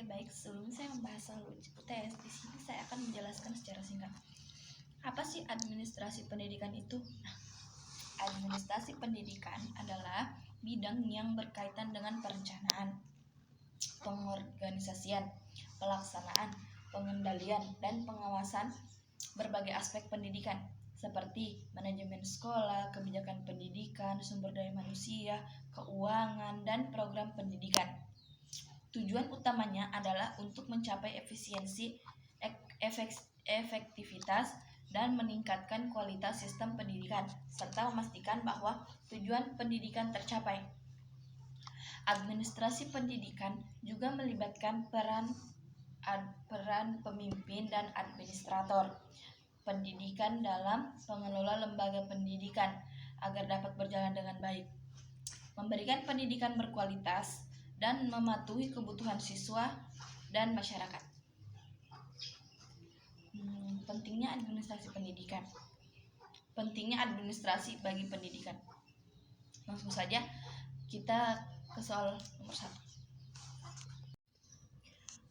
baik. Sebelum saya membahas soal UTS, di sini saya akan menjelaskan secara singkat. Apa sih administrasi pendidikan itu? Administrasi pendidikan adalah bidang yang berkaitan dengan perencanaan, pengorganisasian, pelaksanaan, pengendalian, dan pengawasan berbagai aspek pendidikan seperti manajemen sekolah, kebijakan pendidikan, sumber daya manusia, keuangan, dan program pendidikan. Tujuan utamanya adalah untuk mencapai efisiensi, efektivitas, dan meningkatkan kualitas sistem pendidikan, serta memastikan bahwa tujuan pendidikan tercapai. Administrasi pendidikan juga melibatkan peran pemimpin dan administrator pendidikan dalam pengelola lembaga pendidikan agar dapat berjalan dengan baik, memberikan pendidikan berkualitas, dan mematuhi kebutuhan siswa dan masyarakat. Pentingnya administrasi pendidikan. Pentingnya administrasi bagi pendidikan. Langsung saja kita ke soal nomor 1.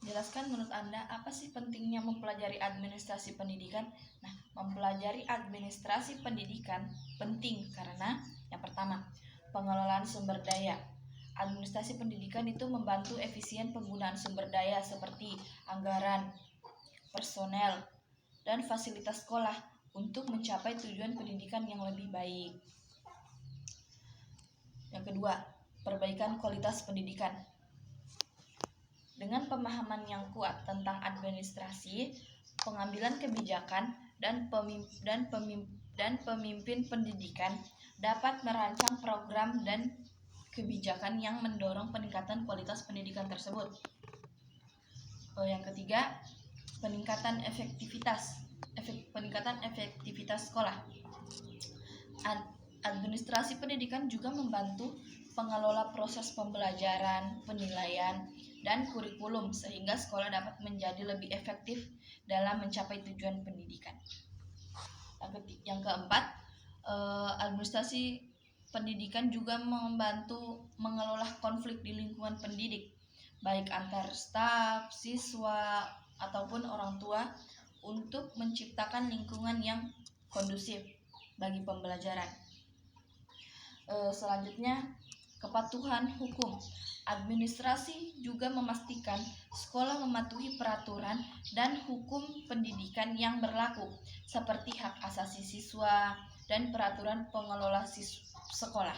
Jelaskan menurut Anda apa sih pentingnya mempelajari administrasi pendidikan? Nah, mempelajari administrasi pendidikan penting karena yang pertama, pengelolaan sumber daya. Administrasi pendidikan itu membantu efisien penggunaan sumber daya seperti anggaran, personel, dan fasilitas sekolah untuk mencapai tujuan pendidikan yang lebih baik. Yang kedua, perbaikan kualitas pendidikan. Dengan pemahaman yang kuat tentang administrasi, pengambilan kebijakan, dan pemimpin pendidikan dapat merancang program dan kebijakan yang mendorong peningkatan kualitas pendidikan tersebut. Yang ketiga, peningkatan efektivitas sekolah. Administrasi pendidikan juga membantu pengelola proses pembelajaran, penilaian, dan kurikulum sehingga sekolah dapat menjadi lebih efektif dalam mencapai tujuan pendidikan. Yang keempat, administrasi pendidikan juga membantu mengelola konflik di lingkungan pendidik, baik antar staf, siswa, ataupun orang tua, untuk menciptakan lingkungan yang kondusif bagi pembelajaran. Selanjutnya, kepatuhan hukum. Administrasi juga memastikan sekolah mematuhi peraturan dan hukum pendidikan yang berlaku, seperti hak asasi siswa dan peraturan pengelola sekolah.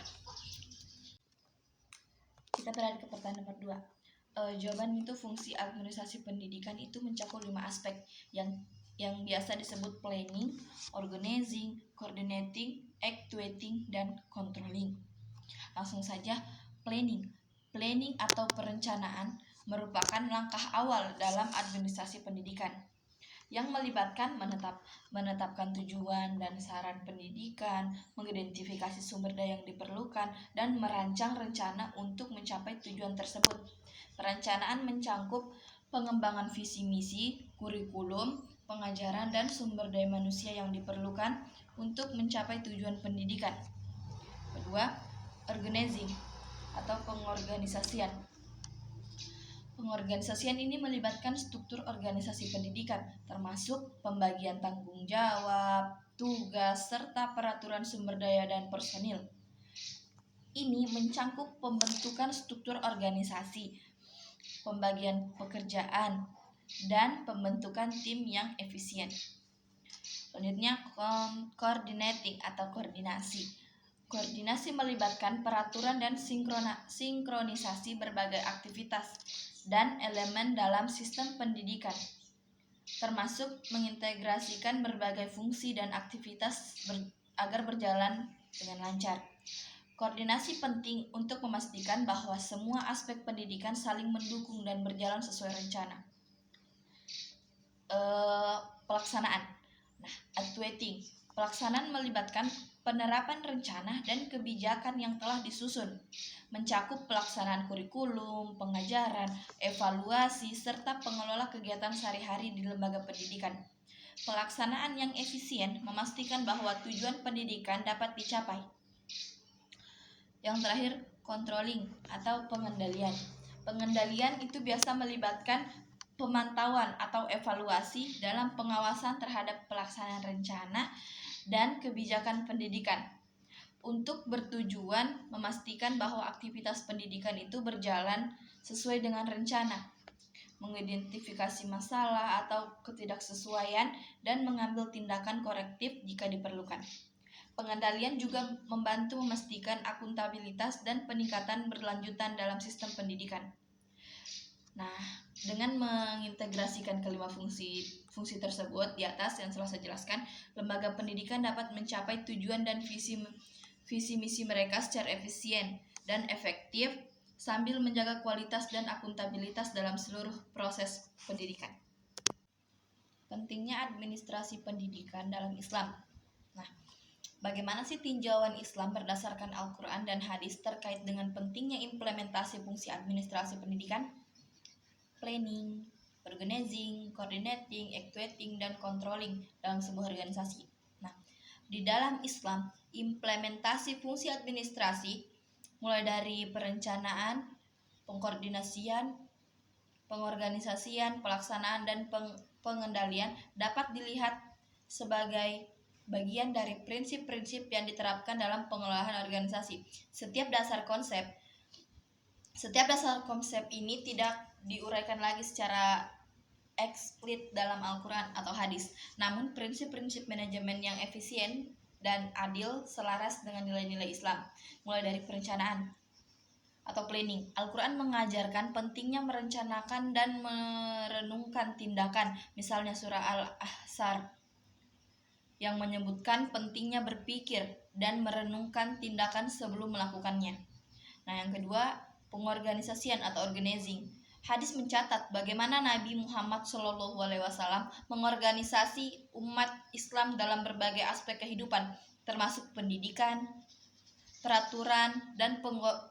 Kita beralih ke pertanyaan nomor 2. Jawaban itu fungsi administrasi pendidikan itu mencakup 5 aspek yang biasa disebut planning, organizing, coordinating, actuating, dan controlling. Langsung saja, planning atau perencanaan merupakan langkah awal dalam administrasi pendidikan yang melibatkan menetapkan tujuan dan sasaran pendidikan, mengidentifikasi sumber daya yang diperlukan, dan merancang rencana untuk mencapai tujuan tersebut. Perencanaan mencakup pengembangan visi misi, kurikulum, pengajaran, dan sumber daya manusia yang diperlukan untuk mencapai tujuan pendidikan. Kedua, organizing atau pengorganisasian. Pengorganisasian ini melibatkan struktur organisasi pendidikan, termasuk pembagian tanggung jawab, tugas, serta peraturan sumber daya dan personil. Ini mencakup pembentukan struktur organisasi, pembagian pekerjaan, dan pembentukan tim yang efisien. Selanjutnya, coordinating atau koordinasi. Koordinasi melibatkan peraturan dan sinkronisasi berbagai aktivitas dan elemen dalam sistem pendidikan, termasuk mengintegrasikan berbagai fungsi dan aktivitas agar berjalan dengan lancar. Koordinasi penting untuk memastikan bahwa semua aspek pendidikan saling mendukung dan berjalan sesuai rencana. Pelaksanaan. Actuating. Pelaksanaan melibatkan penerapan rencana dan kebijakan yang telah disusun, mencakup pelaksanaan kurikulum, pengajaran, evaluasi, serta pengelola kegiatan sehari-hari di lembaga pendidikan. Pelaksanaan yang efisien memastikan bahwa tujuan pendidikan dapat dicapai. Yang terakhir, controlling atau pengendalian. Pengendalian itu biasa melibatkan pemantauan atau evaluasi dalam pengawasan terhadap pelaksanaan rencana dan kebijakan pendidikan untuk bertujuan memastikan bahwa aktivitas pendidikan itu berjalan sesuai dengan rencana, mengidentifikasi masalah atau ketidaksesuaian, dan mengambil tindakan korektif jika diperlukan. Pengendalian juga membantu memastikan akuntabilitas dan peningkatan berlanjutan dalam sistem pendidikan. Nah, dengan mengintegrasikan kelima fungsi tersebut di atas yang telah saya jelaskan, lembaga pendidikan dapat mencapai tujuan dan visi misi mereka secara efisien dan efektif sambil menjaga kualitas dan akuntabilitas dalam seluruh proses pendidikan. Pentingnya administrasi pendidikan dalam Islam. Nah, bagaimana sih tinjauan Islam berdasarkan Al-Quran dan hadis terkait dengan pentingnya implementasi fungsi administrasi pendidikan? Planning, organizing, coordinating, actuating, dan controlling dalam sebuah organisasi. Nah, di dalam Islam, implementasi fungsi administrasi mulai dari perencanaan, pengkoordinasian, pengorganisasian, pelaksanaan, dan pengendalian dapat dilihat sebagai bagian dari prinsip-prinsip yang diterapkan dalam pengelolaan organisasi. Setiap dasar konsep ini tidak diuraikan lagi secara eksplisit dalam Al-Quran atau hadis. Namun prinsip-prinsip manajemen yang efisien dan adil selaras dengan nilai-nilai Islam, mulai dari perencanaan atau planning. Al-Quran mengajarkan pentingnya merencanakan dan merenungkan tindakan, misalnya surah Al-Ahzab yang menyebutkan pentingnya berpikir dan merenungkan tindakan sebelum melakukannya. Nah, yang kedua, pengorganisasian atau organizing. Hadis mencatat bagaimana Nabi Muhammad SAW mengorganisasi umat Islam dalam berbagai aspek kehidupan, termasuk pendidikan, peraturan, dan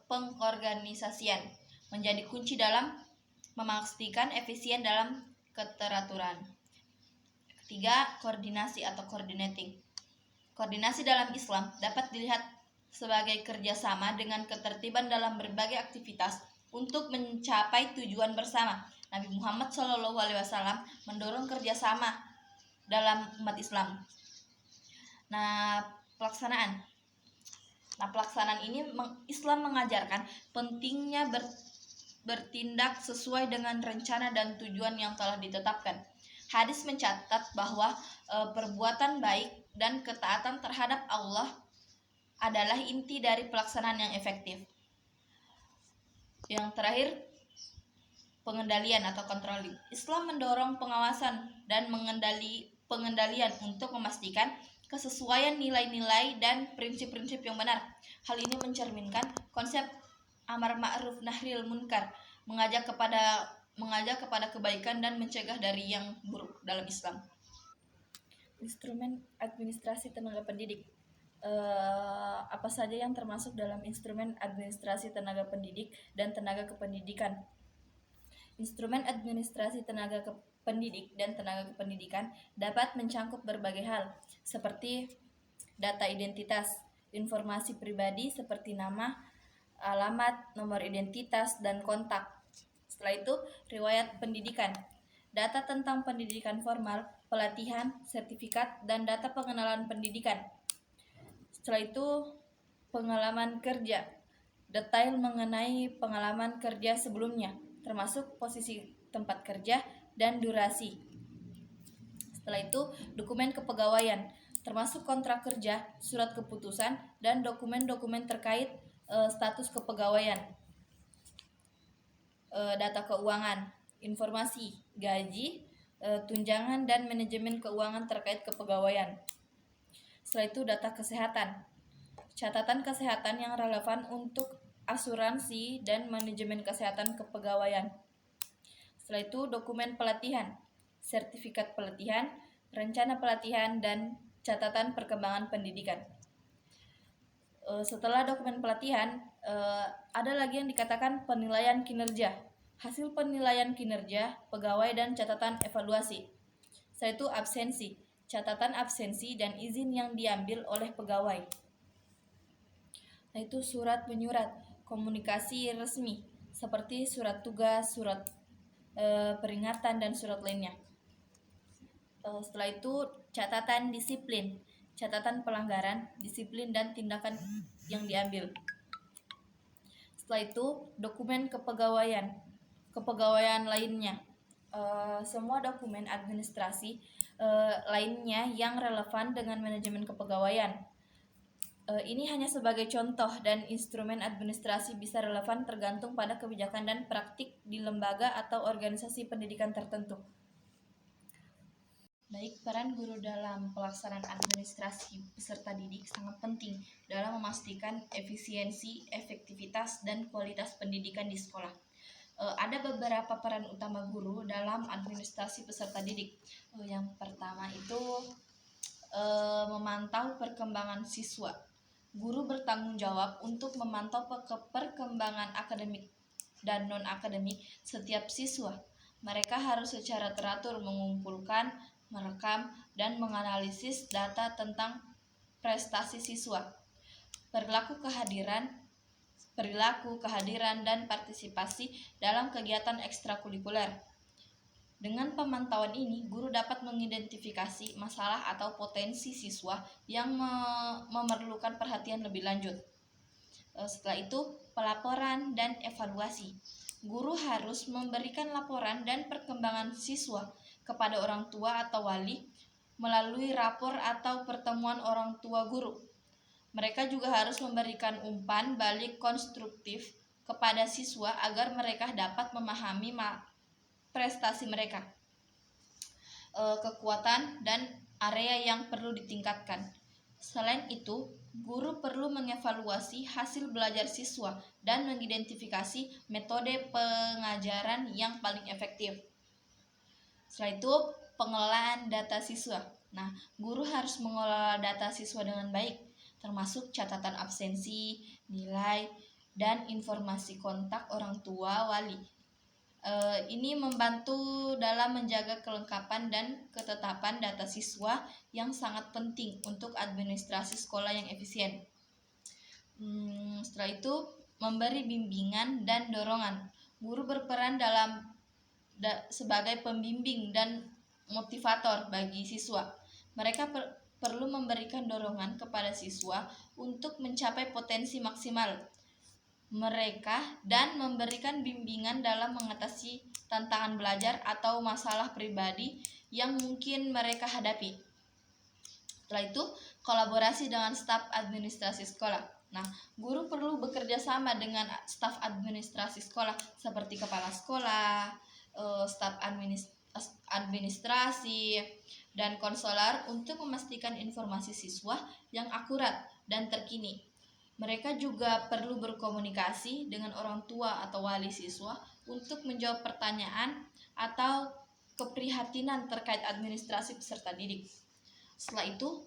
pengorganisasian, menjadi kunci dalam memastikan efisien dalam keteraturan. Ketiga, koordinasi atau coordinating. Koordinasi dalam Islam dapat dilihat sebagai kerjasama dengan ketertiban dalam berbagai aktivitas untuk mencapai tujuan bersama. Nabi Muhammad SAW mendorong kerjasama dalam umat Islam. Nah, pelaksanaan ini Islam mengajarkan pentingnya bertindak sesuai dengan rencana dan tujuan yang telah ditetapkan. Hadis mencatat bahwa perbuatan baik dan ketaatan terhadap Allah adalah inti dari pelaksanaan yang efektif. Yang terakhir, pengendalian atau controlling. Islam mendorong pengawasan dan pengendalian untuk memastikan kesesuaian nilai-nilai dan prinsip-prinsip yang benar. Hal ini mencerminkan konsep amar ma'ruf nahyil munkar, mengajak kepada kebaikan dan mencegah dari yang buruk dalam Islam. Instrumen administrasi tenaga pendidik. Apa saja yang termasuk dalam instrumen administrasi tenaga pendidik dan tenaga kependidikan? Instrumen administrasi tenaga pendidik dan tenaga kependidikan dapat mencangkup berbagai hal, seperti data identitas, informasi pribadi seperti nama, alamat, nomor identitas, dan kontak. Setelah itu, riwayat pendidikan, data tentang pendidikan formal, pelatihan, sertifikat, dan data pengenalan pendidikan. Setelah itu, pengalaman kerja, detail mengenai pengalaman kerja sebelumnya, termasuk posisi tempat kerja dan durasi. Setelah itu, dokumen kepegawaian, termasuk kontrak kerja, surat keputusan, dan dokumen-dokumen terkait status kepegawaian. Data keuangan, informasi, gaji, tunjangan, dan manajemen keuangan terkait kepegawaian. Setelah itu, data kesehatan, catatan kesehatan yang relevan untuk asuransi dan manajemen kesehatan kepegawaian. Setelah itu, dokumen pelatihan, sertifikat pelatihan, rencana pelatihan, dan catatan perkembangan pendidikan. Setelah dokumen pelatihan, ada lagi yang dikatakan penilaian kinerja, hasil penilaian kinerja pegawai dan catatan evaluasi. Setelah itu, absensi, catatan absensi dan izin yang diambil oleh pegawai. Setelah itu, surat menyurat, komunikasi resmi, seperti surat tugas, surat peringatan, dan surat lainnya. Setelah itu catatan disiplin, catatan pelanggaran, disiplin, dan tindakan yang diambil. Setelah itu dokumen kepegawaian lainnya. Semua dokumen administrasi lainnya yang relevan dengan manajemen kepegawaian. Ini hanya sebagai contoh, dan instrumen administrasi bisa relevan tergantung pada kebijakan dan praktik di lembaga atau organisasi pendidikan tertentu. Baik, peran guru dalam pelaksanaan administrasi peserta didik sangat penting dalam memastikan efisiensi, efektivitas, dan kualitas pendidikan di sekolah. Ada beberapa peran utama guru dalam administrasi peserta didik. Yang pertama itu memantau perkembangan siswa. Guru bertanggung jawab untuk memantau perkembangan akademik dan non-akademik setiap siswa. Mereka harus secara teratur mengumpulkan, merekam, dan menganalisis data tentang prestasi siswa, perilaku kehadiran, dan partisipasi dalam kegiatan ekstrakurikuler. Dengan pemantauan ini, guru dapat mengidentifikasi masalah atau potensi siswa yang memerlukan perhatian lebih lanjut. Setelah itu, pelaporan dan evaluasi. Guru harus memberikan laporan dan perkembangan siswa kepada orang tua atau wali melalui rapor atau pertemuan orang tua guru. Mereka juga harus memberikan umpan balik konstruktif kepada siswa agar mereka dapat memahami prestasi mereka, kekuatan, dan area yang perlu ditingkatkan. Selain itu, guru perlu mengevaluasi hasil belajar siswa dan mengidentifikasi metode pengajaran yang paling efektif. Setelah itu, pengelolaan data siswa. Nah, guru harus mengelola data siswa dengan baik, termasuk catatan absensi, nilai, dan informasi kontak orang tua wali. Ini membantu dalam menjaga kelengkapan dan ketetapan data siswa yang sangat penting untuk administrasi sekolah yang efisien. Setelah itu, memberi bimbingan dan dorongan. Guru berperan sebagai pembimbing dan motivator bagi siswa. Mereka perlu memberikan dorongan kepada siswa untuk mencapai potensi maksimal mereka dan memberikan bimbingan dalam mengatasi tantangan belajar atau masalah pribadi yang mungkin mereka hadapi. Setelah itu, kolaborasi dengan staf administrasi sekolah. Nah, guru perlu bekerja sama dengan staf administrasi sekolah seperti kepala sekolah, staf administrasi, dan konselor untuk memastikan informasi siswa yang akurat dan terkini. Mereka juga perlu berkomunikasi dengan orang tua atau wali siswa untuk menjawab pertanyaan atau keprihatinan terkait administrasi peserta didik. Setelah itu,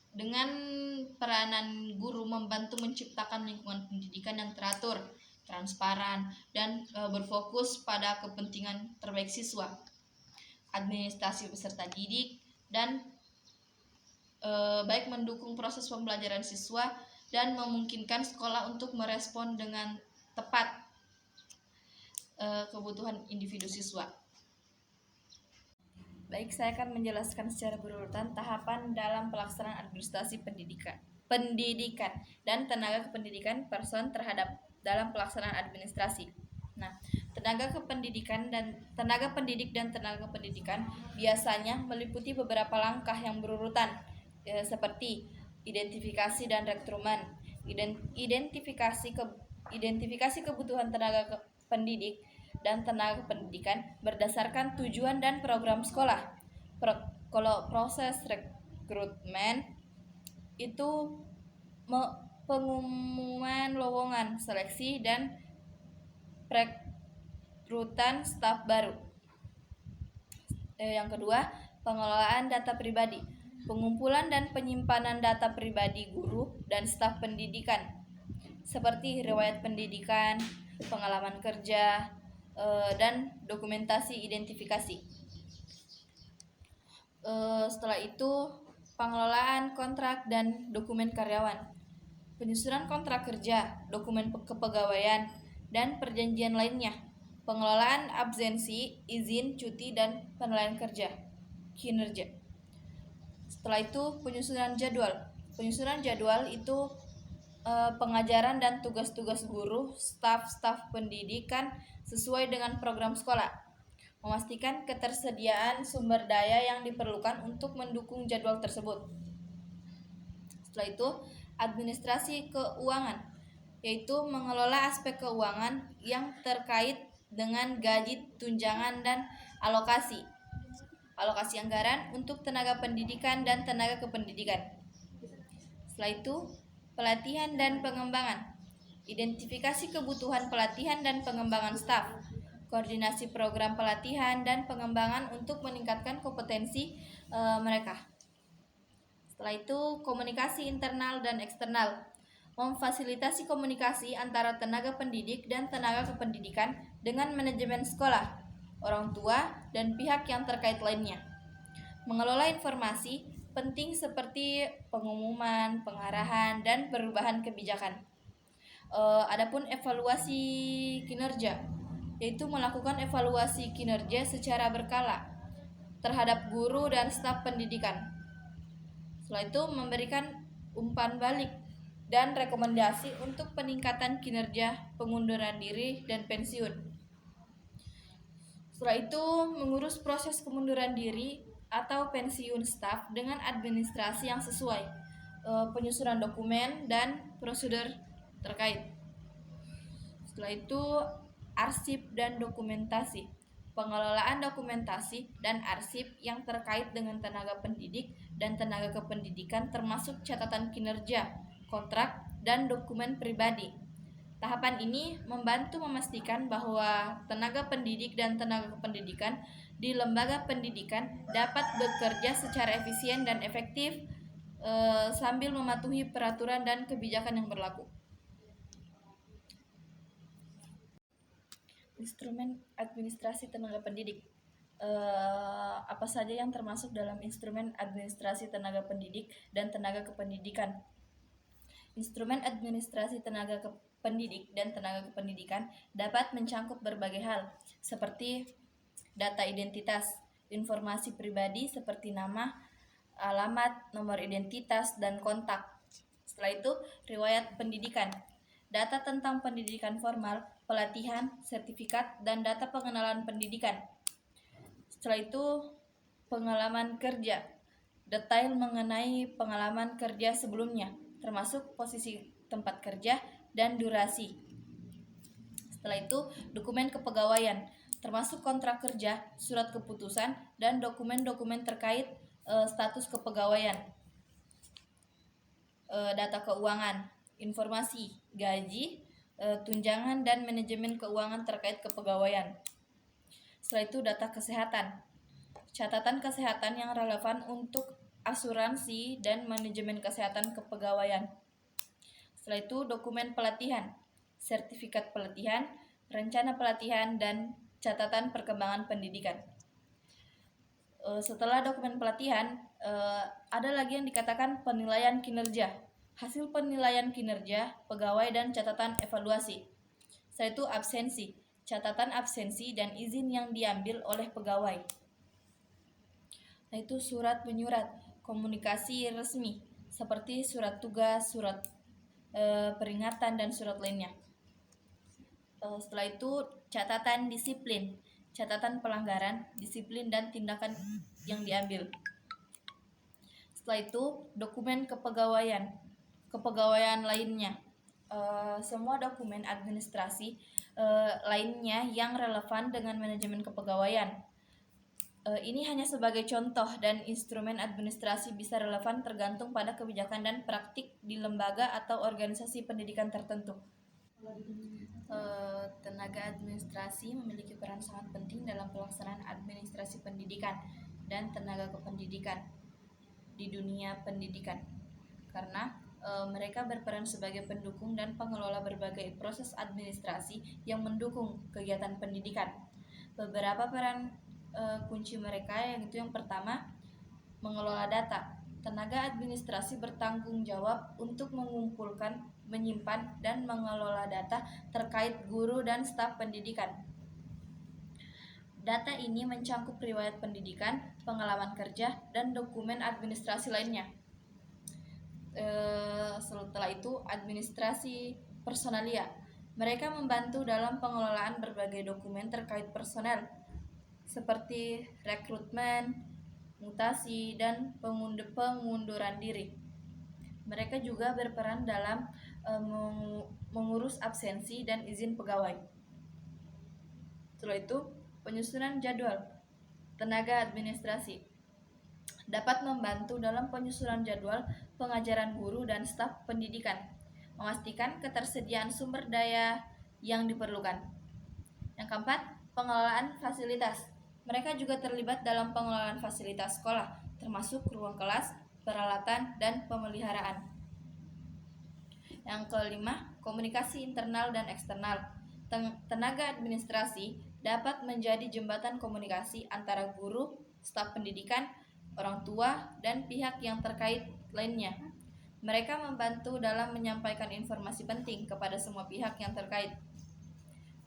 dengan peranan guru membantu menciptakan lingkungan pendidikan yang teratur, transparan, dan berfokus pada kepentingan terbaik siswa. Administrasi peserta didik dan baik mendukung proses pembelajaran siswa dan memungkinkan sekolah untuk merespon dengan tepat kebutuhan individu siswa. Baik, saya akan menjelaskan secara berurutan tahapan dalam pelaksanaan administrasi pendidikan dan tenaga kependidikan person terhadap dalam pelaksanaan administrasi. Nah, tenaga pendidik dan tenaga pendidikan biasanya meliputi beberapa langkah yang berurutan, seperti identifikasi dan rekrutan, identifikasi kebutuhan tenaga pendidik dan tenaga pendidikan berdasarkan tujuan dan program sekolah. Kalau proses rekrutmen itu pengumuman lowongan, seleksi, dan perekrutan staf baru. Yang kedua, pengelolaan data pribadi, pengumpulan dan penyimpanan data pribadi guru dan staf pendidikan, seperti riwayat pendidikan, pengalaman kerja, dan dokumentasi identifikasi. Setelah itu, pengelolaan kontrak dan dokumen karyawan, penyusunan kontrak kerja, dokumen kepegawaian, dan perjanjian lainnya. Pengelolaan absensi, izin, cuti, dan penilaian kinerja. Setelah itu penyusunan jadwal. Penyusunan jadwal itu pengajaran dan tugas-tugas guru, staf pendidikan sesuai dengan program sekolah. Memastikan ketersediaan sumber daya yang diperlukan untuk mendukung jadwal tersebut. Setelah itu, administrasi keuangan, yaitu mengelola aspek keuangan yang terkait dengan gaji, tunjangan, dan alokasi anggaran untuk tenaga pendidikan dan tenaga kependidikan. Setelah itu, pelatihan dan pengembangan. Identifikasi kebutuhan pelatihan dan pengembangan staf, koordinasi program pelatihan dan pengembangan untuk meningkatkan kompetensi mereka. Setelah itu, komunikasi internal dan eksternal, memfasilitasi komunikasi antara tenaga pendidik dan tenaga kependidikan dengan manajemen sekolah, orang tua, dan pihak yang terkait lainnya. Mengelola informasi penting seperti pengumuman, pengarahan, dan perubahan kebijakan. Adapun evaluasi kinerja, yaitu melakukan evaluasi kinerja secara berkala terhadap guru dan staf pendidikan. Setelah itu, memberikan umpan balik dan rekomendasi untuk peningkatan kinerja, pengunduran diri, dan pensiun. Setelah itu, mengurus proses pengunduran diri atau pensiun staf dengan administrasi yang sesuai, penyusunan dokumen, dan prosedur terkait. Setelah itu, arsip dan dokumentasi, pengelolaan dokumentasi dan arsip yang terkait dengan tenaga pendidik dan tenaga kependidikan termasuk catatan kinerja, kontrak, dan dokumen pribadi. Tahapan ini membantu memastikan bahwa tenaga pendidik dan tenaga kependidikan di lembaga pendidikan dapat bekerja secara efisien dan efektif sambil mematuhi peraturan dan kebijakan yang berlaku. Instrumen administrasi tenaga pendidik. Apa saja yang termasuk dalam instrumen administrasi tenaga pendidik dan tenaga kependidikan? Instrumen administrasi tenaga pendidik dan tenaga kependidikan dapat mencangkup berbagai hal, seperti data identitas, informasi pribadi seperti nama, alamat, nomor identitas, dan kontak. Setelah itu, riwayat pendidikan, data tentang pendidikan formal, pelatihan, sertifikat, dan data pengenalan pendidikan. Setelah itu, pengalaman kerja, detail mengenai pengalaman kerja sebelumnya, termasuk posisi tempat kerja dan durasi. Setelah itu, dokumen kepegawaian, termasuk kontrak kerja, surat keputusan, dan dokumen-dokumen terkait status kepegawaian. Data keuangan, informasi, gaji, tunjangan, dan manajemen keuangan terkait kepegawaian. Setelah itu, data kesehatan, catatan kesehatan yang relevan untuk asuransi dan manajemen kesehatan kepegawaian. Setelah itu, dokumen pelatihan, sertifikat pelatihan, rencana pelatihan, dan catatan perkembangan pendidikan. Setelah dokumen pelatihan, ada lagi yang dikatakan penilaian kinerja, hasil penilaian kinerja pegawai dan catatan evaluasi. Setelah itu, absensi, catatan absensi dan izin yang diambil oleh pegawai. Setelah itu, surat menyurat, komunikasi resmi seperti surat tugas, surat peringatan, dan surat lainnya. Setelah itu, catatan disiplin, catatan pelanggaran, disiplin, dan tindakan yang diambil. Setelah itu, dokumen kepegawaian lainnya, semua dokumen administrasi lainnya yang relevan dengan manajemen kepegawaian. Ini hanya sebagai contoh, dan instrumen administrasi bisa relevan tergantung pada kebijakan dan praktik di lembaga atau organisasi pendidikan tertentu. Tenaga administrasi memiliki peran sangat penting dalam pelaksanaan administrasi pendidikan dan tenaga kependidikan di dunia pendidikan, karena mereka berperan sebagai pendukung dan pengelola berbagai proses administrasi yang mendukung kegiatan pendidikan. Beberapa peran kunci mereka, yang pertama, mengelola data. Tenaga administrasi bertanggung jawab untuk mengumpulkan, menyimpan, dan mengelola data terkait guru dan staf pendidikan. Data ini mencangkup riwayat pendidikan, pengalaman kerja, dan dokumen administrasi lainnya. Setelah itu, administrasi personalia. Mereka membantu dalam pengelolaan berbagai dokumen terkait personel, seperti rekrutmen, mutasi, dan pengunduran diri. Mereka juga berperan dalam mengurus absensi dan izin pegawai. Setelah itu, penyusunan jadwal. Tenaga administrasi dapat membantu dalam penyusunan jadwal pengajaran guru dan staf pendidikan, memastikan ketersediaan sumber daya yang diperlukan. Yang keempat, pengelolaan fasilitas. Mereka juga terlibat dalam pengelolaan fasilitas sekolah, termasuk ruang kelas, peralatan, dan pemeliharaan. Yang kelima, komunikasi internal dan eksternal. Tenaga administrasi dapat menjadi jembatan komunikasi antara guru, staf pendidikan, orang tua, dan pihak yang terkait lainnya. Mereka membantu dalam menyampaikan informasi penting kepada semua pihak yang terkait.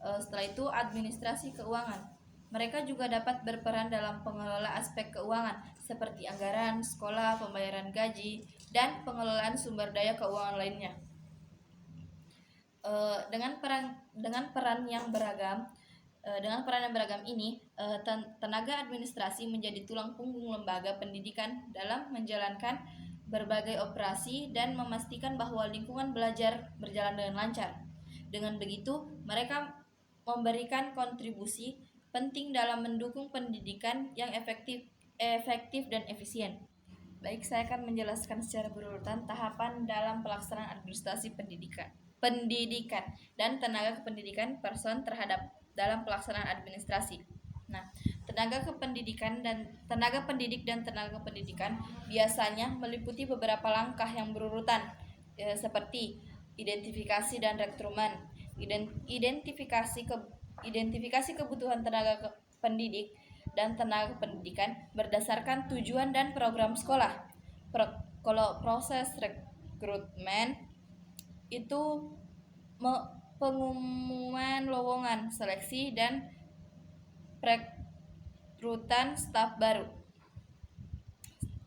Setelah itu, administrasi keuangan. Mereka juga dapat berperan dalam pengelola aspek keuangan seperti anggaran, sekolah, pembayaran gaji, dan pengelolaan sumber daya keuangan lainnya. Dengan peran yang beragam ini, tenaga administrasi menjadi tulang punggung lembaga pendidikan dalam menjalankan berbagai operasi dan memastikan bahwa lingkungan belajar berjalan dengan lancar. Dengan begitu, mereka memberikan kontribusi penting dalam mendukung pendidikan yang efektif dan efisien. Baik, saya akan menjelaskan secara berurutan tahapan dalam pelaksanaan administrasi pendidikan dan tenaga kependidikan person terhadap dalam pelaksanaan administrasi. Nah, tenaga pendidik dan tenaga pendidikan biasanya meliputi beberapa langkah yang berurutan, seperti identifikasi dan rekrutmen, identifikasi kebutuhan tenaga pendidik dan tenaga pendidikan berdasarkan tujuan dan program sekolah. Kalau proses rekrutmen itu pengumuman lowongan, seleksi, dan rekrutan staf baru.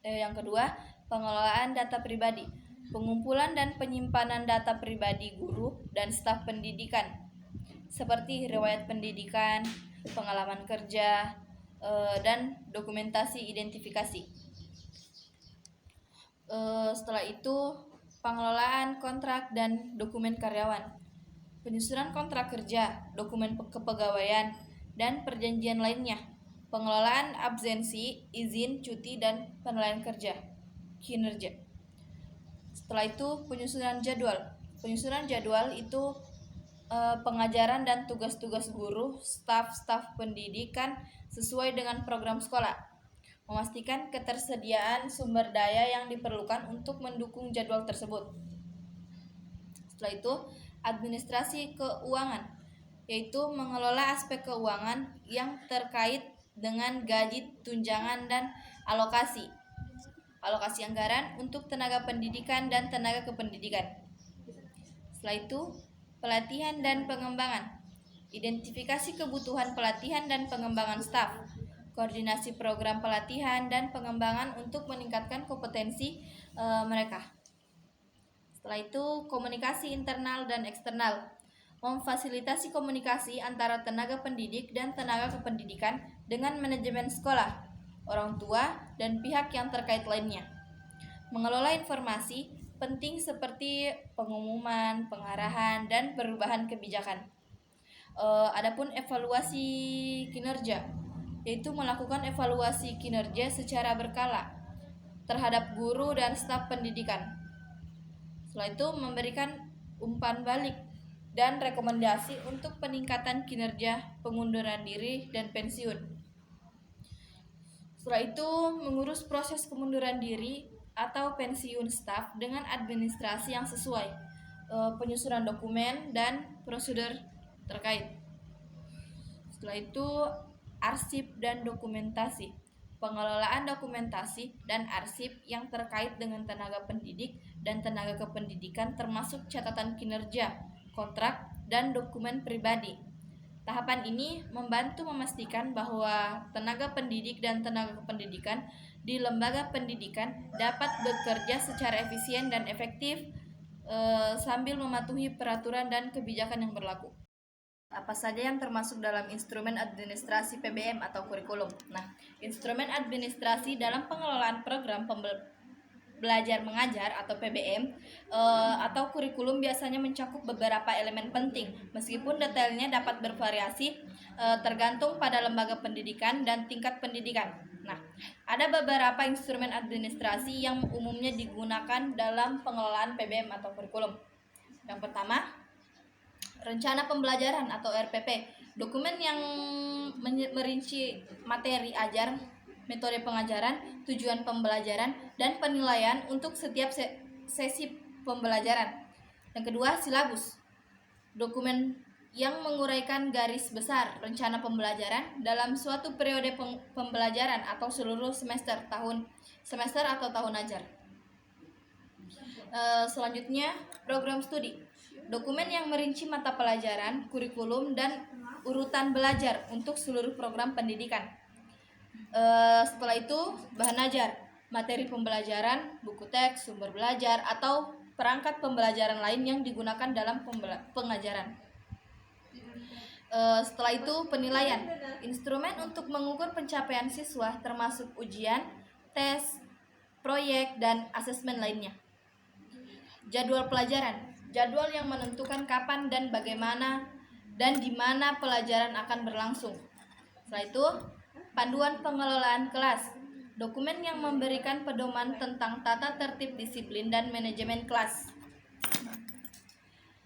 Yang kedua, pengelolaan data pribadi, pengumpulan dan penyimpanan data pribadi guru dan staf pendidikan, seperti riwayat pendidikan, pengalaman kerja, dan dokumentasi identifikasi. Setelah itu, pengelolaan kontrak dan dokumen karyawan, penyusunan kontrak kerja, dokumen kepegawaian, dan perjanjian lainnya, pengelolaan absensi, izin, cuti, dan penilaian kinerja. Setelah itu, penyusunan jadwal. Penyusunan jadwal itu pengajaran dan tugas-tugas guru, staf pendidikan sesuai dengan program sekolah. Memastikan ketersediaan sumber daya yang diperlukan untuk mendukung jadwal tersebut. Setelah itu, administrasi keuangan, yaitu mengelola aspek keuangan yang terkait dengan gaji, tunjangan, dan alokasi anggaran untuk tenaga pendidikan dan tenaga kependidikan. Setelah itu, pelatihan dan pengembangan, identifikasi kebutuhan pelatihan dan pengembangan staf, koordinasi program pelatihan dan pengembangan untuk meningkatkan kompetensi mereka. Setelah itu, komunikasi internal dan eksternal, memfasilitasi komunikasi antara tenaga pendidik dan tenaga kependidikan dengan manajemen sekolah, orang tua, dan pihak yang terkait lainnya. Mengelola informasi penting seperti pengumuman, pengarahan, dan perubahan kebijakan. Adapun evaluasi kinerja, yaitu melakukan evaluasi kinerja secara berkala terhadap guru dan staf pendidikan. Setelah itu, memberikan umpan balik dan rekomendasi untuk peningkatan kinerja, pengunduran diri, dan pensiun. Setelah itu, mengurus proses pengunduran diri atau pensiun staf dengan administrasi yang sesuai, penyusunan dokumen, dan prosedur terkait. Setelah itu, arsip dan dokumentasi, pengelolaan dokumentasi dan arsip yang terkait dengan tenaga pendidik dan tenaga kependidikan termasuk catatan kinerja, kontrak, dan dokumen pribadi. Tahapan ini membantu memastikan bahwa tenaga pendidik dan tenaga kependidikan di lembaga pendidikan dapat bekerja secara efisien dan efektif sambil mematuhi peraturan dan kebijakan yang berlaku. Apa saja yang termasuk dalam instrumen administrasi PBM atau kurikulum? Nah, instrumen administrasi dalam pengelolaan program belajar mengajar atau PBM atau kurikulum biasanya mencakup beberapa elemen penting, meskipun detailnya dapat bervariasi tergantung pada lembaga pendidikan dan tingkat pendidikan. Nah, ada beberapa instrumen administrasi yang umumnya digunakan dalam pengelolaan PBM atau kurikulum. Yang pertama, Rencana Pembelajaran atau RPP, dokumen yang merinci materi ajar, metode pengajaran, tujuan pembelajaran, dan penilaian untuk setiap sesi pembelajaran. Yang kedua, Silabus, dokumen yang menguraikan garis besar rencana pembelajaran dalam suatu periode pembelajaran atau seluruh semester atau tahun ajar. Selanjutnya, program studi, dokumen yang merinci mata pelajaran, kurikulum, dan urutan belajar untuk seluruh program pendidikan. Setelah itu, bahan ajar, materi pembelajaran, buku teks, sumber belajar, atau perangkat pembelajaran lain yang digunakan dalam pengajaran. Setelah itu, penilaian, instrumen untuk mengukur pencapaian siswa termasuk ujian, tes, proyek, dan asesmen lainnya. Jadwal pelajaran, jadwal yang menentukan kapan dan bagaimana dan di mana pelajaran akan berlangsung. Setelah itu, panduan pengelolaan kelas, dokumen yang memberikan pedoman tentang tata tertib disiplin dan manajemen kelas.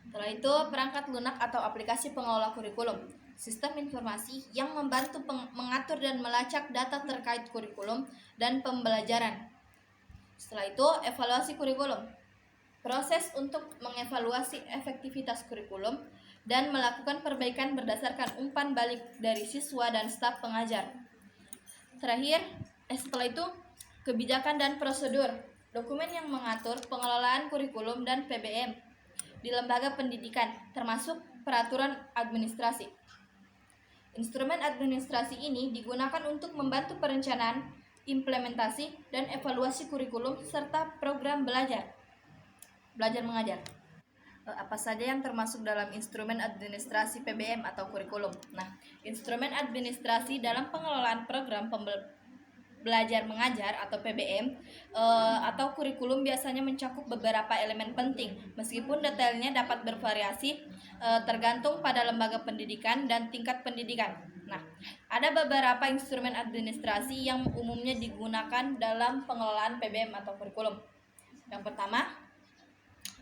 Setelah itu, perangkat lunak atau aplikasi pengelola kurikulum, sistem informasi yang membantu mengatur dan melacak data terkait kurikulum dan pembelajaran. Setelah itu, evaluasi kurikulum, proses untuk mengevaluasi efektivitas kurikulum dan melakukan perbaikan berdasarkan umpan balik dari siswa dan staf pengajar. Terakhir, setelah itu, kebijakan dan prosedur, dokumen yang mengatur pengelolaan kurikulum dan PBM di lembaga pendidikan, termasuk peraturan administrasi. Instrumen administrasi ini digunakan untuk membantu perencanaan, implementasi, dan evaluasi kurikulum serta program belajar mengajar. Apa saja yang termasuk dalam instrumen administrasi PBM atau kurikulum? Nah, instrumen administrasi dalam pengelolaan program belajar mengajar atau PBM atau kurikulum biasanya mencakup beberapa elemen penting, meskipun detailnya dapat bervariasi tergantung pada lembaga pendidikan dan tingkat pendidikan. Nah, ada beberapa instrumen administrasi yang umumnya digunakan dalam pengelolaan PBM atau kurikulum. Yang pertama,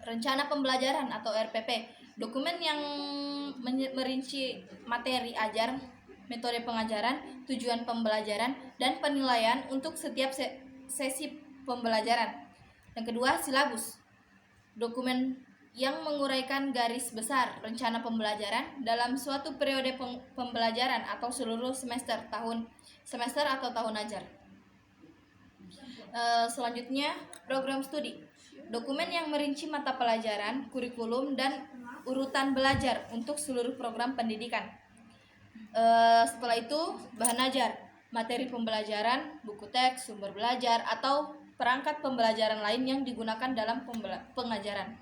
Rencana Pembelajaran atau RPP, dokumen yang merinci materi ajar, metode pengajaran, tujuan pembelajaran, dan penilaian untuk setiap sesi pembelajaran. Yang kedua, Silabus, dokumen yang menguraikan garis besar rencana pembelajaran dalam suatu periode pembelajaran atau seluruh semester atau tahun ajar. Selanjutnya, program studi, dokumen yang merinci mata pelajaran, kurikulum, dan urutan belajar untuk seluruh program pendidikan. Setelah itu, bahan ajar, materi pembelajaran, buku teks, sumber belajar, atau perangkat pembelajaran lain yang digunakan dalam pengajaran.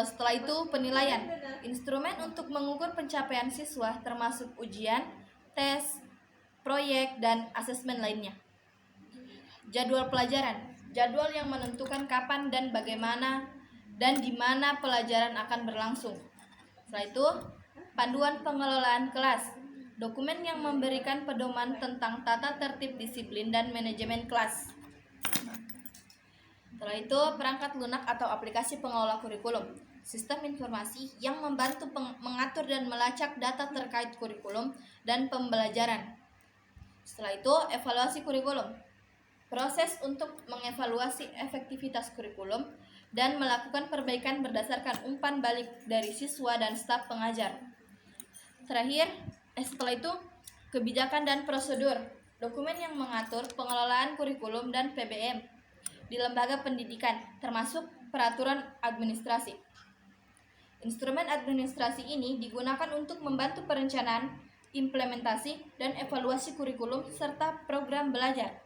Setelah itu, penilaian, instrumen untuk mengukur pencapaian siswa termasuk ujian, tes, proyek, dan asesmen lainnya. Jadwal pelajaran, jadwal yang menentukan kapan dan bagaimana dan di mana pelajaran akan berlangsung. Setelah itu, panduan pengelolaan kelas, dokumen yang memberikan pedoman tentang tata tertib disiplin dan manajemen kelas. Setelah itu, perangkat lunak atau aplikasi pengelola kurikulum, sistem informasi yang membantu mengatur dan melacak data terkait kurikulum dan pembelajaran. Setelah itu, evaluasi kurikulum, proses untuk mengevaluasi efektivitas kurikulum dan melakukan perbaikan berdasarkan umpan balik dari siswa dan staf pengajar. Terakhir, setelah itu, kebijakan dan prosedur, Dokumen yang mengatur pengelolaan kurikulum dan PBM di lembaga pendidikan, termasuk peraturan administrasi. Instrumen administrasi ini digunakan untuk membantu perencanaan, implementasi, dan evaluasi kurikulum serta program belajar.